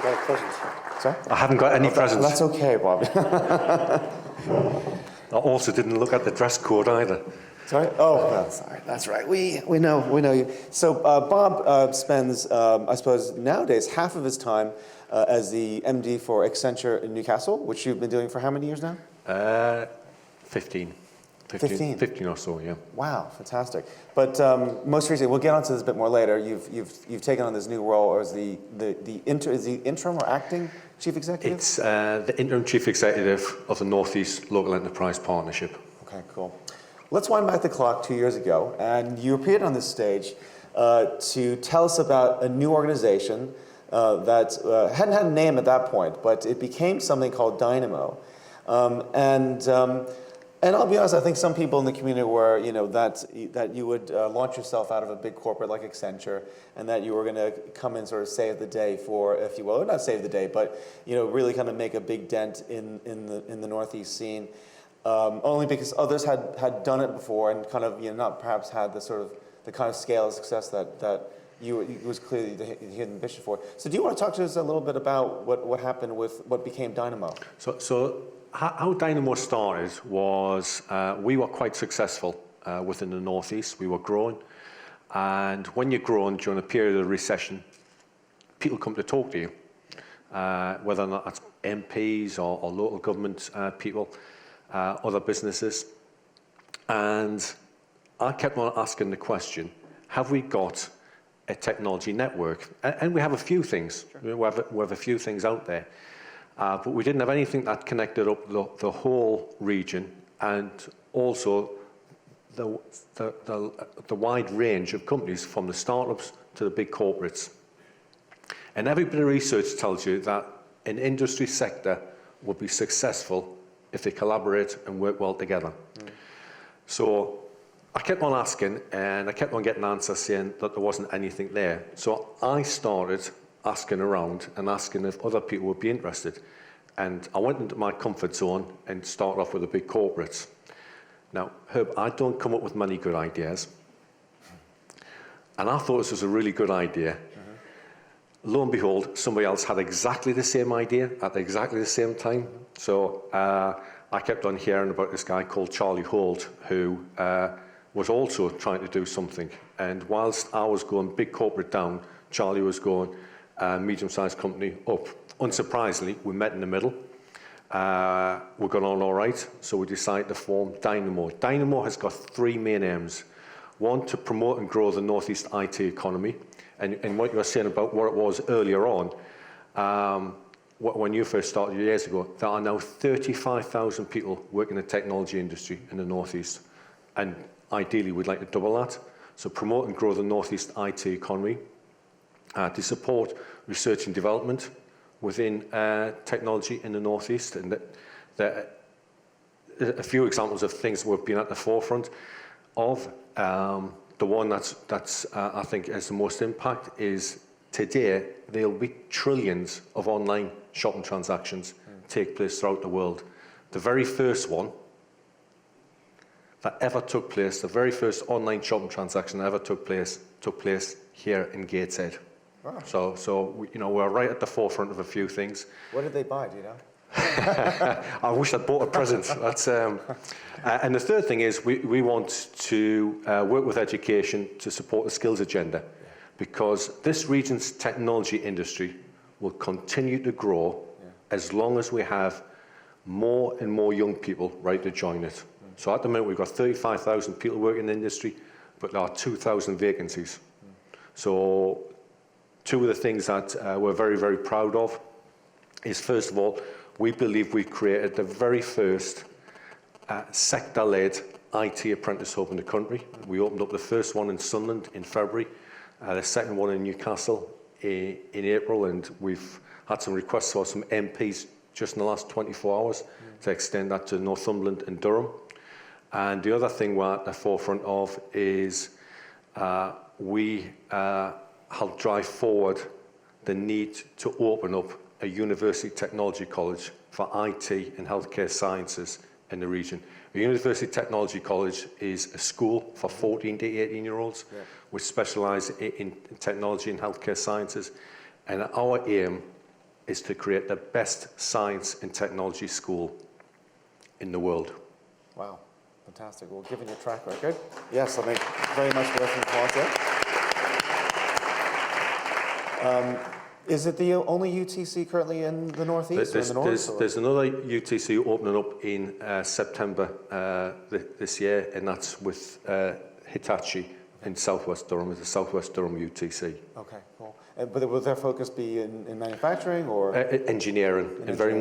got a present. Sorry? I haven't got any presents. That's okay, Bob. I also didn't look at the dress code either. Sorry? Oh, no, sorry. That's right. We know you. So Bob spends, I suppose, nowadays half of his time as the MD for Accenture in Newcastle, which you've been doing for how many years now? 15 or so, yeah. Wow, fantastic. But most recently, we'll get onto this a bit more later. You've taken on this new role as the interim or acting chief executive? It's the interim chief executive of the North East Local Enterprise Partnership. Okay, cool. Let's wind back the clock 2 years ago, and you appeared on this stage to tell us about a new organization that hadn't had a name at that point, but it became something called Dynamo. And I'll be honest, I think some people in the community were, that you would launch yourself out of a big corporate like Accenture, and that you were going to come and sort of save the day for, if you will, or not save the day, but really kind of make a big dent in the Northeast scene. Only because others had done it before and kind of not perhaps had the kind of scale of success that you was clearly the hidden ambition for. So do you want to talk to us a little bit about what happened with what became Dynamo? So how Dynamo started was we were quite successful within the Northeast. We were growing, and when you're growing during a period of recession, people come to talk to you, whether or not that's MPs or local government people. Other businesses, and I kept on asking the question, have we got a technology network? And we have a few things. Sure. We have a few things out there, but we didn't have anything that connected up the whole region, and also the wide range of companies, from the startups to the big corporates. And every bit of research tells you that an industry sector will be successful if they collaborate and work well together. So I kept on asking, and I kept on getting answers saying that there wasn't anything there. So I started asking around and asking if other people would be interested. And I went into my comfort zone and started off with the big corporates. Now, Herb, I don't come up with many good ideas. And I thought this was a really good idea. Lo and behold, somebody else had exactly the same idea at exactly the same time. So I kept on hearing about this guy called Charlie Holt, who was also trying to do something. And whilst I was going big corporate down, Charlie was going medium-sized company up. Unsurprisingly, we met in the middle. We got on all right, so we decided to form Dynamo. Dynamo has got three main aims. One, to promote and grow the Northeast IT economy. And what you were saying about what it was earlier on, when you first started years ago, there are now 35,000 people working in the technology industry in the Northeast. And ideally, we'd like to double that. So promote and grow the Northeast IT economy, to support research and development within technology in the Northeast. And a few examples of things we've been at the forefront of. The one that's I think has the most impact is today there'll be trillions of online shopping transactions take place throughout the world. The very first one that ever took place, the very first online shopping transaction that ever took place here in Gateshead. Wow. So we're right at the forefront of a few things. What did they buy? Do you know? I wish I'd bought a present. That's, and the third thing is we want to work with education to support the skills agenda, because this region's technology industry will continue to grow as long as we have more and more young people ready to join it. So at the moment we've got 35,000 people working in the industry, but there are 2,000 vacancies. So two of the things that we're very, very proud of is, first of all, we believe we've created the very first sector-led IT apprentice hub in the country. We opened up the first one in Sunderland in February, the second one in Newcastle in April, and we've had some requests for some MPs just in the last 24 hours to extend that to Northumberland and Durham. And the other thing we're at the forefront of is we help drive forward the need to open up a university technology college for IT and healthcare sciences in the region. A university technology college is a school for 14 to 18-year-olds which specialise in technology and healthcare sciences. And our aim is to create the best science and technology school in the world. Wow, fantastic. Well, given your track record, yes, I think very much worth an applause there. Is it the only UTC currently in the Northeast or in the North? There's another UTC opening up in September this year, and that's with Hitachi in Southwest Durham. It's the Southwest Durham UTC. Okay, cool. But will their focus be in manufacturing or engineering, and very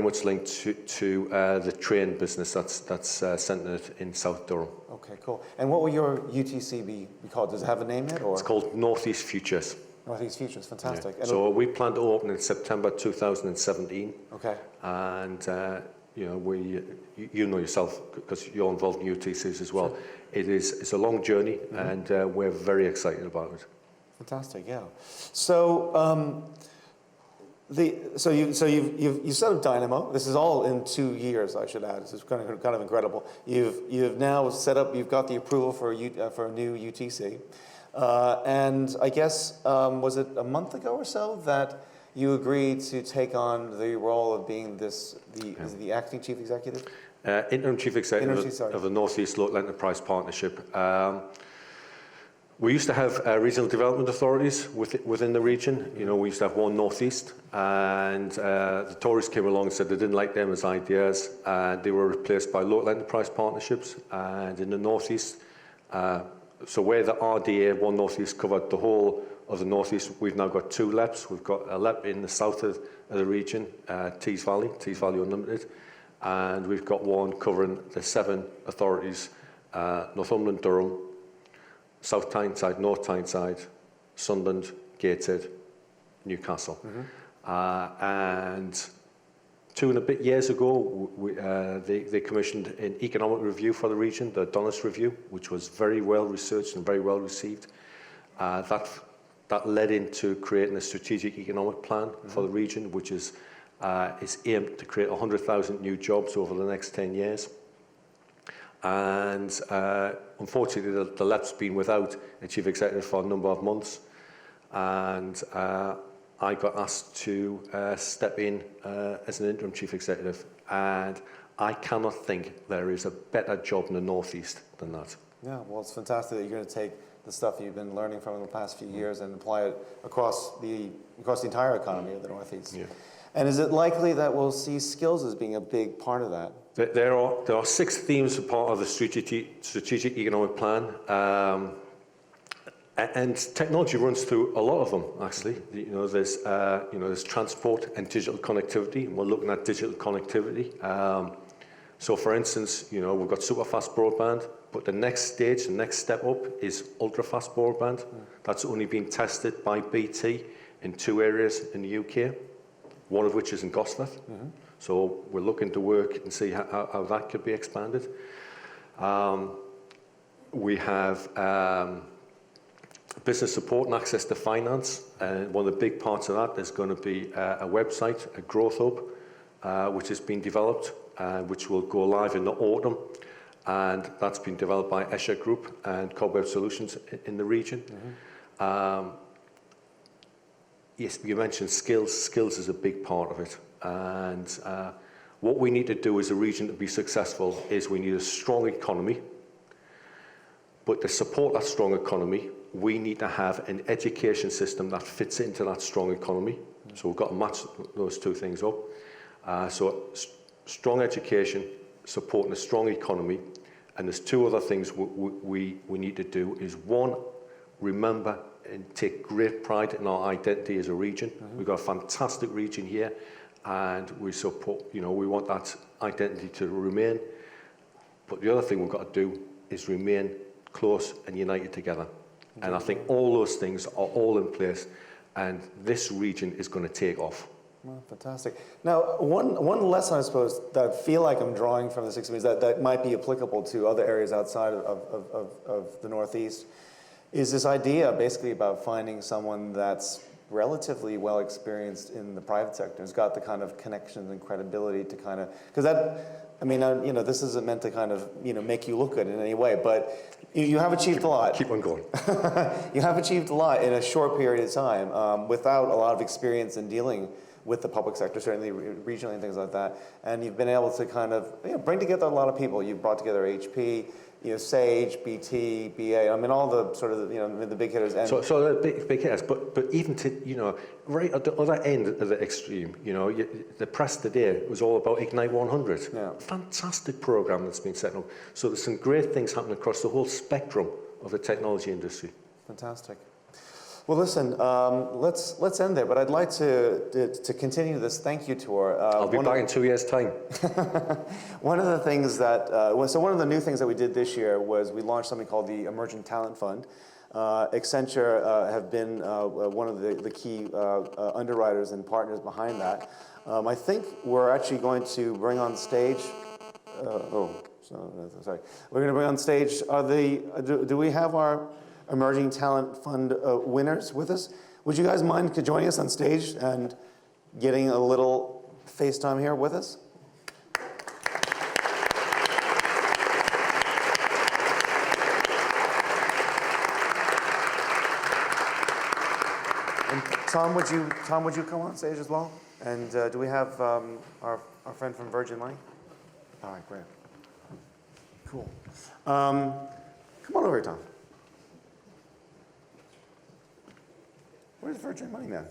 much linked to the train business that's centred in South Durham. Okay, cool. And what will your UTC be called? Does it have a name yet? Or? It's called Northeast Futures. Northeast Futures, fantastic. Yeah. So we plan to open in September 2017. Okay. And you know, you know yourself because you're involved in UTCs as well. Sure. It's a long journey, and we're very excited about it. Fantastic, yeah. So you set up Dynamo. This is all in 2 years, I should add. This is kind of incredible. You've now set up. You've got the approval for a new UTC. And I guess, was it a month ago or so that you agreed to take on the role of being is it the acting chief executive? Interim chief executive of the Northeast Local Enterprise Partnership. We used to have regional development authorities within the region. You know, we used to have one Northeast, and the Tories came along and said they didn't like them as ideas, and they were replaced by local enterprise partnerships. And in the Northeast, so where the RDA, One Northeast, covered the whole of the Northeast, we've now got 2 LEPs. We've got a LEP in the south of the region, Tees Valley Unlimited, and we've got one covering the 7 authorities, Northumberland, Durham, South Tyneside, North Tyneside, Sunderland, Gateshead, Newcastle. And 2 and a bit years ago, they commissioned an economic review for the region, the Donis Review, which was very well researched and very well received. That led into creating a strategic economic plan for the region, which is aimed to create 100,000 new jobs over the next 10 years. And unfortunately, the LEP's been without a chief executive for a number of months. And I got asked to step in as an interim chief executive, and I cannot think there is a better job in the Northeast than that. Yeah, well, it's fantastic that you're going to take the stuff you've been learning from in the past few years and apply it across the entire economy of the Northeast. Yeah. And is it likely that we'll see skills as being a big part of that? There are 6 themes as part of the strategic economic plan. And technology runs through a lot of them, actually. You know, there's transport and digital connectivity, and we're looking at digital connectivity. So, for instance, you know, we've got super fast broadband, but the next stage, the next step up is ultra fast broadband. That's only been tested by BT in 2 areas in the UK, one of which is in Gosforth. So we're looking to work and see how that could be expanded. We have business support and access to finance, and one of the big parts of that is going to be a website, a growth hub, which has been developed, which will go live in the autumn, and that's been developed by Escher Group and Cobweb Solutions in the region. Yes, you mentioned skills. Skills is a big part of it, and what we need to do as a region to be successful is we need a strong economy, but to support that strong economy, we need to have an education system that fits into that strong economy. So we've got to match those 2 things up. So strong education, supporting a strong economy. And there's 2 other things we need to do is, 1, remember and take great pride in our identity as a region. We've got a fantastic region here, and we support, you know, we want that identity to remain. But the other thing we've got to do is remain close and united together. And I think all those things are all in place, and this region is going to take off. Well, fantastic. Now, one lesson, I suppose, that I feel like I'm drawing from this experience that might be applicable to other areas outside of the Northeast is this idea basically about finding someone that's relatively well experienced in the private sector, has got the kind of connections and credibility to kind of, because that, I mean, you know, this isn't meant to kind of, you know, make you look good in any way, but you have achieved a lot. Keep on going. You have achieved a lot in a short period of time without a lot of experience in dealing with the public sector, certainly regionally and things like that. And you've been able to kind of bring together a lot of people. You've brought together HP, Sage, BT, BA. I mean, all the sort of the big hitters. And so the big hitters, but even to right at the other end of the extreme, the press today was all about Ignite 100. Yeah. Fantastic program that's been set up. So there's some great things happening across the whole spectrum of the technology industry. Fantastic. Well, listen, let's end there, but I'd like to continue this thank you tour. I'll be back in 2 years' time. One of the things that, one of the new things that we did this year was we launched something called the Emerging Talent Fund. Accenture have been one of the key underwriters and partners behind that. I think we're actually going to bring on stage, sorry. We're going to bring on stage, do we have our Emerging Talent Fund winners with us? Would you guys mind joining us on stage and getting a little FaceTime here with us? And Tom, would you come on stage as well? And do we have our friend from Virgin Money? All right, great. Cool. Come on over here, Tom. Where's Virgin Money Man?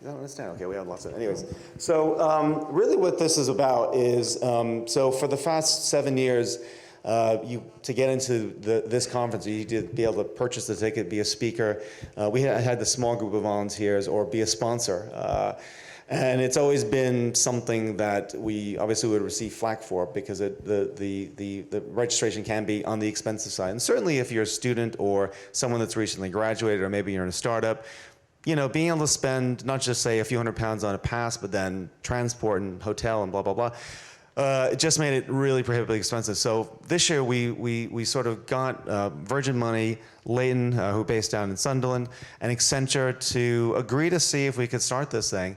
You don't understand? Okay, we have lots of. Anyways, so really, what this is about is so for the past 7 years, to get into this conference, you need to be able to purchase the ticket, be a speaker. We had the small group of volunteers, or be a sponsor. And it's always been something that we obviously would receive flack for because the registration can be on the expensive side. And certainly if you're a student or someone that's recently graduated, or maybe you're in a startup, being able to spend not just say a few £100s on a pass, but then transport and hotel and blah, blah, blah, it just made it really prohibitively expensive. So this year we sort of got Virgin Money, Leighton, who are based down in Sunderland, and Accenture to agree to see if we could start this thing.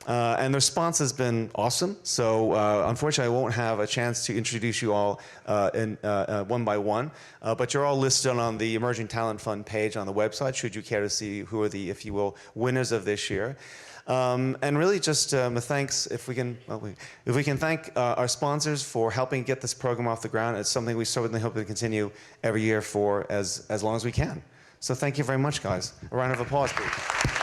And the response has been awesome. So unfortunately, I won't have a chance to introduce you all one by one. But you're all listed on the Emerging Talent Fund page on the website, should you care to see who are the, if you will, winners of this year. And really just thanks, if we can thank our sponsors for helping get this program off the ground. It's something we certainly hope to continue every year for as long as we can. So thank you very much, guys. A round of applause, please.